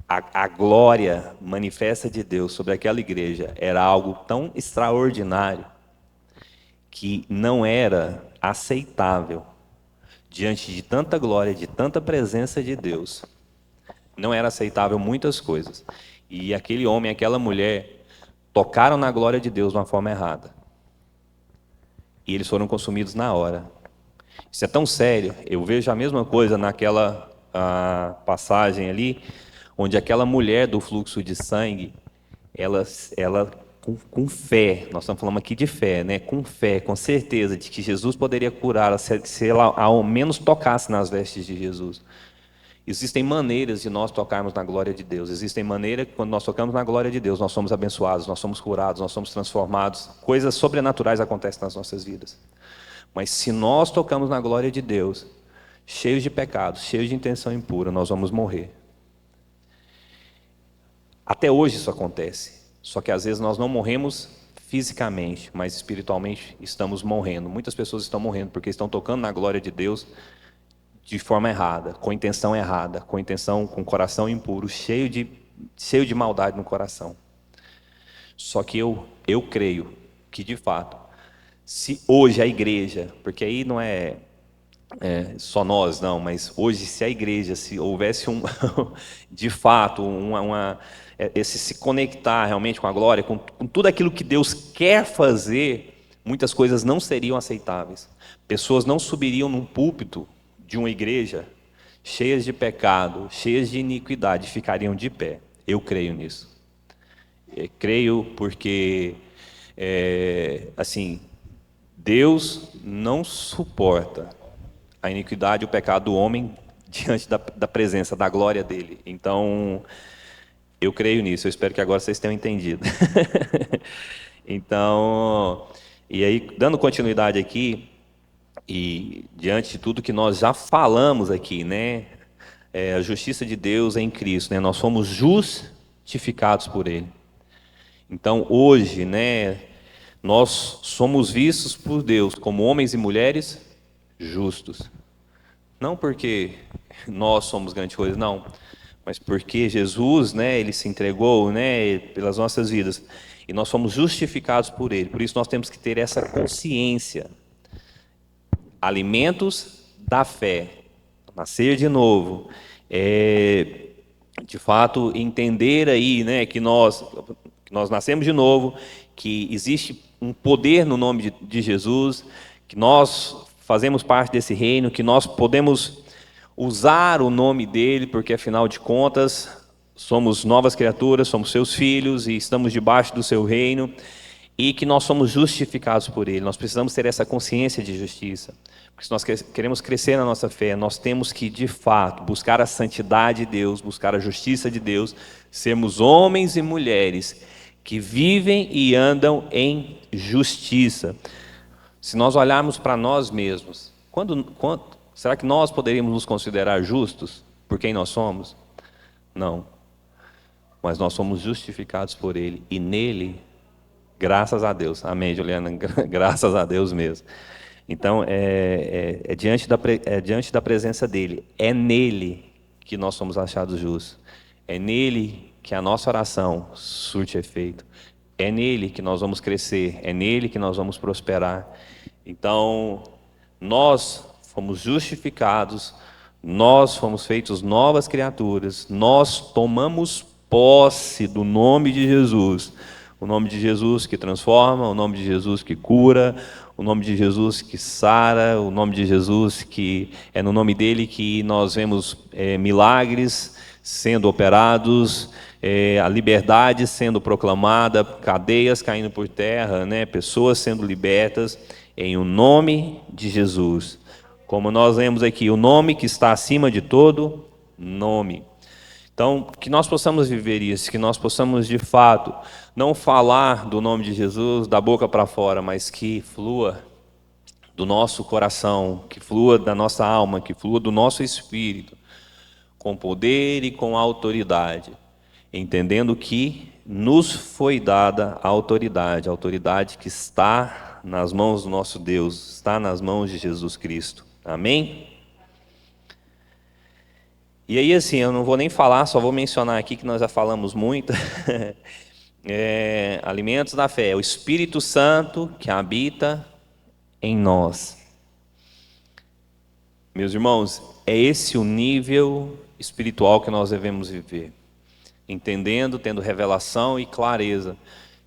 A glória manifesta de Deus sobre aquela igreja era algo tão extraordinário que não era aceitável, diante de tanta glória, de tanta presença de Deus, não era aceitável muitas coisas. E aquele homem e aquela mulher tocaram na glória de Deus de uma forma errada. E eles foram consumidos na hora. Isso é tão sério. Eu vejo a mesma coisa naquela passagem ali, onde aquela mulher do fluxo de sangue, ela com fé, nós estamos falando aqui de fé, né? Com fé, com certeza de que Jesus poderia curá-la se ela ao menos tocasse nas vestes de Jesus. Existem maneiras de nós tocarmos na glória de Deus. Existem maneiras que, quando nós tocamos na glória de Deus, nós somos abençoados, nós somos curados, nós somos transformados. Coisas sobrenaturais acontecem nas nossas vidas. Mas se nós tocamos na glória de Deus, cheios de pecados, cheios de intenção impura, nós vamos morrer. Até hoje isso acontece. Só que às vezes nós não morremos fisicamente, mas espiritualmente estamos morrendo. Muitas pessoas estão morrendo porque estão tocando na glória de Deus de forma errada, com intenção errada, com coração impuro, cheio de maldade no coração. Só que eu creio que, de fato, se hoje a igreja, porque aí não é só nós, não, mas hoje se a igreja, se houvesse de fato esse se conectar realmente com a glória, com tudo aquilo que Deus quer fazer, muitas coisas não seriam aceitáveis. Pessoas não subiriam num púlpito de uma igreja cheias de pecado, cheias de iniquidade, ficariam de pé. Eu creio nisso. Creio porque, assim, Deus não suporta a iniquidade e o pecado do homem diante da presença, da glória dele. Então, eu creio nisso. Eu espero que agora vocês tenham entendido. Então, e aí, dando continuidade aqui, e diante de tudo que nós já falamos aqui, né? A justiça de Deus é em Cristo, né? Nós somos justificados por Ele. Então, hoje, né? Nós somos vistos por Deus como homens e mulheres justos. Não porque nós somos grande coisa, não. Mas porque Jesus, né? Ele se entregou, né? Pelas nossas vidas. E nós somos justificados por Ele. Por isso nós temos que ter essa consciência. Alimentos da fé, nascer de novo, de fato entender aí, né, que nós nascemos de novo, que existe um poder no nome de Jesus, que nós fazemos parte desse reino, que nós podemos usar o nome dele, porque afinal de contas somos novas criaturas, somos seus filhos e estamos debaixo do seu reino, e que nós somos justificados por Ele. Nós precisamos ter essa consciência de justiça. Porque se nós queremos crescer na nossa fé, nós temos que, de fato, buscar a santidade de Deus, buscar a justiça de Deus, sermos homens e mulheres que vivem e andam em justiça. Se nós olharmos para nós mesmos, será que nós poderíamos nos considerar justos por quem nós somos? Não. Mas nós somos justificados por Ele, e nele, graças a Deus. Amém, Juliana? Graças a Deus mesmo. Então, diante da presença dEle. É nele que nós somos achados justos. É nele que a nossa oração surte efeito. É nele que nós vamos crescer. É nele que nós vamos prosperar. Então, nós fomos justificados. Nós fomos feitos novas criaturas. Nós tomamos posse do nome de Jesus. O nome de Jesus que transforma, o nome de Jesus que cura, o nome de Jesus que sara, o nome de Jesus que é no nome dele que nós vemos milagres sendo operados, a liberdade sendo proclamada, cadeias caindo por terra, né? Pessoas sendo libertas em o nome de Jesus. Como nós lemos aqui, o nome que está acima de todo nome. Então, que nós possamos viver isso, que nós possamos, de fato, não falar do nome de Jesus da boca para fora, mas que flua do nosso coração, que flua da nossa alma, que flua do nosso espírito, com poder e com autoridade, entendendo que nos foi dada a autoridade que está nas mãos do nosso Deus, está nas mãos de Jesus Cristo. Amém? E aí, assim, eu não vou nem falar, só vou mencionar aqui que nós já falamos muito. Alimentos da fé, o Espírito Santo que habita em nós. Meus irmãos, é esse o nível espiritual que nós devemos viver. Entendendo, tendo revelação e clareza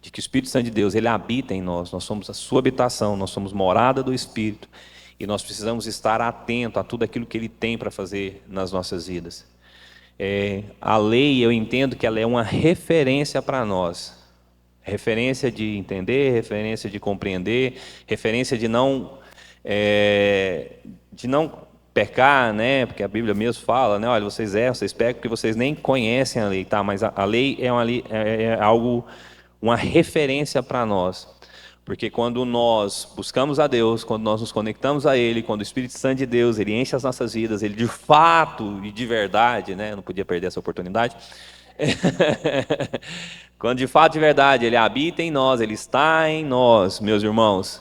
de que o Espírito Santo de Deus, ele habita em nós. Nós somos a sua habitação, nós somos morada do Espírito. E nós precisamos estar atentos a tudo aquilo que ele tem para fazer nas nossas vidas. A lei, eu entendo que ela é uma referência para nós. Referência de entender, referência de compreender, referência de não pecar, né? Porque a Bíblia mesmo fala, né? Olha, vocês erram, vocês pecam porque vocês nem conhecem a lei, tá? Mas a lei é algo, uma referência para nós. Porque quando nós buscamos a Deus, quando nós nos conectamos a Ele, quando o Espírito Santo de Deus, Ele enche as nossas vidas, Ele de fato e de verdade, né? Eu não podia perder essa oportunidade. Quando de fato e de verdade Ele habita em nós, Ele está em nós, meus irmãos,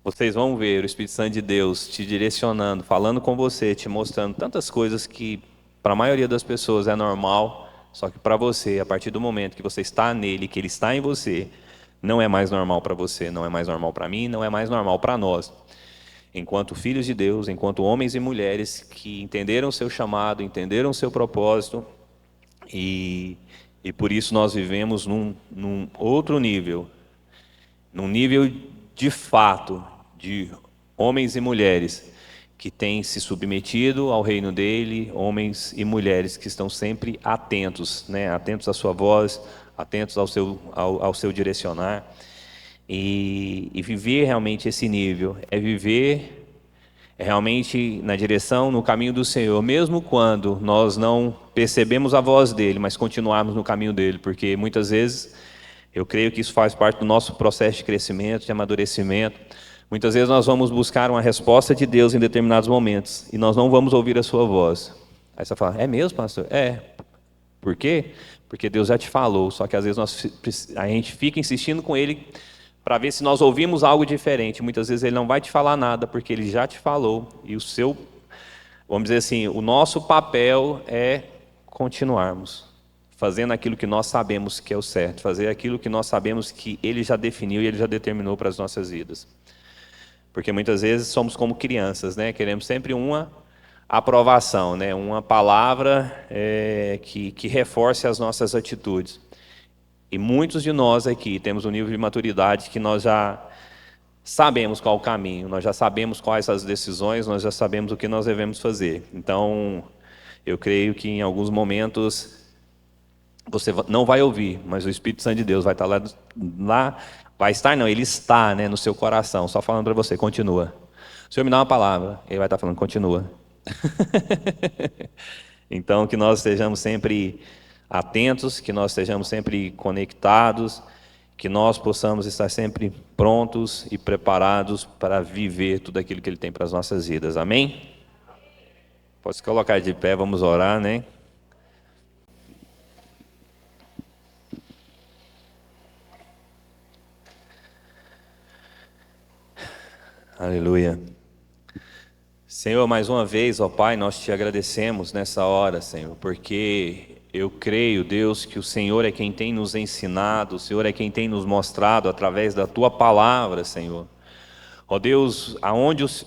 vocês vão ver o Espírito Santo de Deus te direcionando, falando com você, te mostrando tantas coisas que para a maioria das pessoas é normal, só que para você, a partir do momento que você está nele, que Ele está em você, não é mais normal para você, não é mais normal para mim, não é mais normal para nós. Enquanto filhos de Deus, enquanto homens e mulheres que entenderam o seu chamado, entenderam o seu propósito, e por isso nós vivemos num outro nível, num nível de fato, de homens e mulheres que têm se submetido ao reino dele, homens e mulheres que estão sempre atentos, né? Atentos à sua voz, atentos ao seu direcionar, e viver realmente esse nível, viver realmente na direção, no caminho do Senhor, mesmo quando nós não percebemos a voz dele, mas continuarmos no caminho dele, porque muitas vezes, eu creio que isso faz parte do nosso processo de crescimento, de amadurecimento. Muitas vezes nós vamos buscar uma resposta de Deus em determinados momentos, e nós não vamos ouvir a sua voz. Aí você fala, é mesmo, pastor? Por quê? Porque Deus já te falou, só que às vezes a gente fica insistindo com Ele para ver se nós ouvimos algo diferente. Muitas vezes Ele não vai te falar nada, porque Ele já te falou, e vamos dizer assim, o nosso papel é continuarmos, fazendo aquilo que nós sabemos que é o certo, fazer aquilo que nós sabemos que Ele já definiu e Ele já determinou para as nossas vidas. Porque muitas vezes somos como crianças, né? Queremos sempre uma aprovação, né? Uma palavra que reforce as nossas atitudes. E muitos de nós aqui temos um nível de maturidade que nós já sabemos qual o caminho, nós já sabemos quais as decisões, nós já sabemos o que nós devemos fazer. Então, eu creio que em alguns momentos você não vai ouvir, mas o Espírito Santo de Deus vai estar lá vai estar não, Ele está, né, no seu coração, só falando para você, continua. O Senhor me dá uma palavra, Ele vai estar falando, continua. Então, que nós estejamos sempre atentos, que nós estejamos sempre conectados, que nós possamos estar sempre prontos e preparados para viver tudo aquilo que Ele tem para as nossas vidas. Amém? Pode se colocar de pé, vamos orar, né? Aleluia. Senhor, mais uma vez, ó Pai, nós te agradecemos nessa hora, Senhor, porque eu creio, Deus, que o Senhor é quem tem nos ensinado, o Senhor é quem tem nos mostrado através da Tua palavra, Senhor. Ó Deus,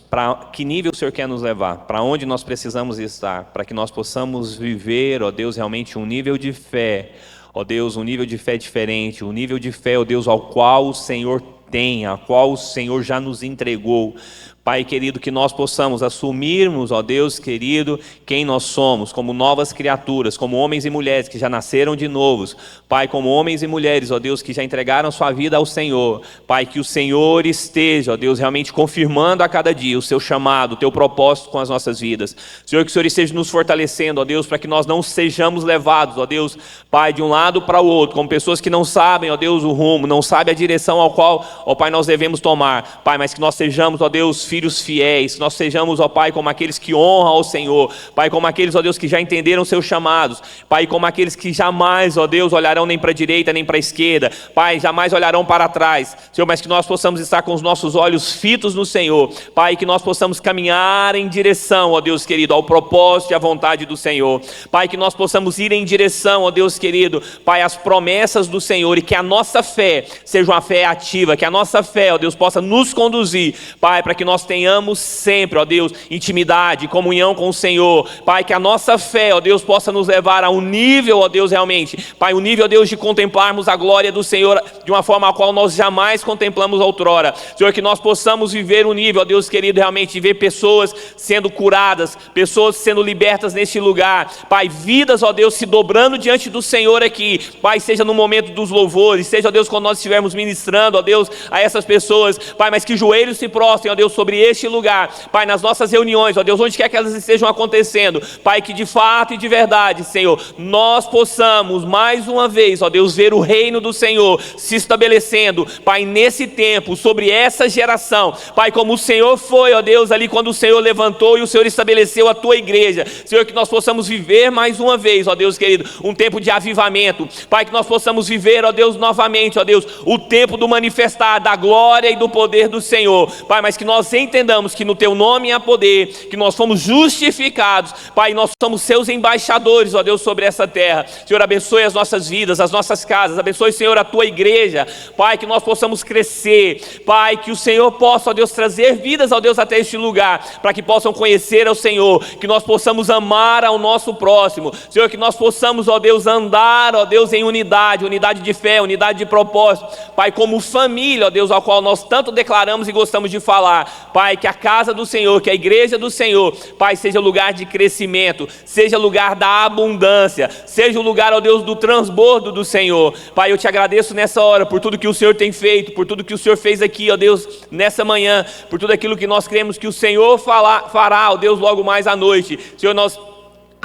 para que nível o Senhor quer nos levar? Para onde nós precisamos estar? Para que nós possamos viver, ó Deus, realmente um nível de fé, ó Deus, um nível de fé diferente, um nível de fé, ó Deus, ao qual o Senhor tem, a qual o Senhor já nos entregou. Pai querido, que nós possamos assumirmos, ó Deus querido, quem nós somos, como novas criaturas, como homens e mulheres que já nasceram de novos. Pai, como homens e mulheres, ó Deus, que já entregaram sua vida ao Senhor. Pai, que o Senhor esteja, ó Deus, realmente confirmando a cada dia o seu chamado, o teu propósito com as nossas vidas. Senhor, que o Senhor esteja nos fortalecendo, ó Deus, para que nós não sejamos levados, ó Deus, Pai, de um lado para o outro, como pessoas que não sabem, ó Deus, o rumo, não sabem a direção ao qual, ó Pai, nós devemos tomar. Pai, mas que nós sejamos, ó Deus, filhos fiéis, nós sejamos, ó Pai, como aqueles que honram ao Senhor, Pai, como aqueles, ó Deus, que já entenderam seus chamados, Pai, como aqueles que jamais, ó Deus, olharão nem para a direita, nem para a esquerda, Pai, jamais olharão para trás, Senhor, mas que nós possamos estar com os nossos olhos fitos no Senhor, Pai, que nós possamos caminhar em direção, ó Deus querido, ao propósito e à vontade do Senhor, Pai, que nós possamos ir em direção, ó Deus querido, Pai, às promessas do Senhor, e que a nossa fé seja uma fé ativa, que a nossa fé, ó Deus, possa nos conduzir, Pai, para que nós nós tenhamos sempre, ó Deus, intimidade, comunhão com o Senhor. Pai, que a nossa fé, ó Deus, possa nos levar a um nível, ó Deus, realmente, Pai, um nível, ó Deus, de contemplarmos a glória do Senhor de uma forma a qual nós jamais contemplamos outrora. Senhor, que nós possamos viver um nível, ó Deus querido, realmente, de ver pessoas sendo curadas, pessoas sendo libertas neste lugar. Pai, vidas, ó Deus, se dobrando diante do Senhor aqui. Pai, seja no momento dos louvores, seja, ó Deus, quando nós estivermos ministrando, ó Deus, a essas pessoas. Pai, mas que joelhos se prostrem, ó Deus, sobre este lugar. Pai, nas nossas reuniões, ó Deus, onde quer que elas estejam acontecendo. Pai, que de fato e de verdade, Senhor, nós possamos mais uma vez, ó Deus, ver o reino do Senhor se estabelecendo, Pai, nesse tempo, sobre essa geração. Pai, como o Senhor foi, ó Deus, ali quando o Senhor levantou e o Senhor estabeleceu a tua igreja. Senhor, que nós possamos viver mais uma vez, ó Deus querido, um tempo de avivamento. Pai, que nós possamos viver, ó Deus, novamente, ó Deus, o tempo do manifestar da glória e do poder do Senhor. Pai, mas que nós entendamos que no teu nome há poder, que nós fomos justificados. Pai, nós somos seus embaixadores, ó Deus, sobre essa terra. Senhor, abençoe as nossas vidas, as nossas casas. Abençoe, Senhor, a tua igreja. Pai, que nós possamos crescer. Pai, que o Senhor possa, ó Deus, trazer vidas, ó Deus, até este lugar, para que possam conhecer ao Senhor, que nós possamos amar ao nosso próximo. Senhor, que nós possamos, ó Deus, andar, ó Deus, em unidade de fé, unidade de propósito. Pai, como família, ó Deus, ao qual nós tanto declaramos e gostamos de falar. Pai, que a casa do Senhor, que a igreja do Senhor, Pai, seja lugar de crescimento, seja lugar da abundância, seja o lugar, ó Deus, do transbordo do Senhor. Pai, eu te agradeço nessa hora por tudo que o Senhor tem feito, por tudo que o Senhor fez aqui, ó Deus, nessa manhã, por tudo aquilo que nós cremos que o Senhor fará, ó Deus, logo mais à noite. Senhor, nós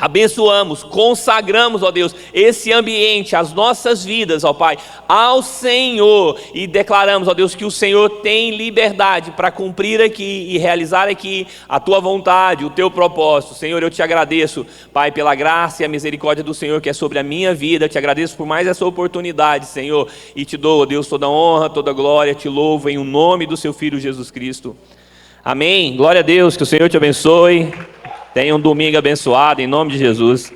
abençoamos, consagramos, ó Deus, esse ambiente, as nossas vidas, ó Pai, ao Senhor, e declaramos, ó Deus, que o Senhor tem liberdade para cumprir aqui e realizar aqui a tua vontade, o teu propósito. Senhor, eu te agradeço, Pai, pela graça e a misericórdia do Senhor que é sobre a minha vida. Eu te agradeço por mais essa oportunidade, Senhor, e te dou, ó Deus, toda honra, toda glória, te louvo em o nome do seu Filho Jesus Cristo. Amém. Glória a Deus, que o Senhor te abençoe. Tenha um domingo abençoado, em nome de Jesus.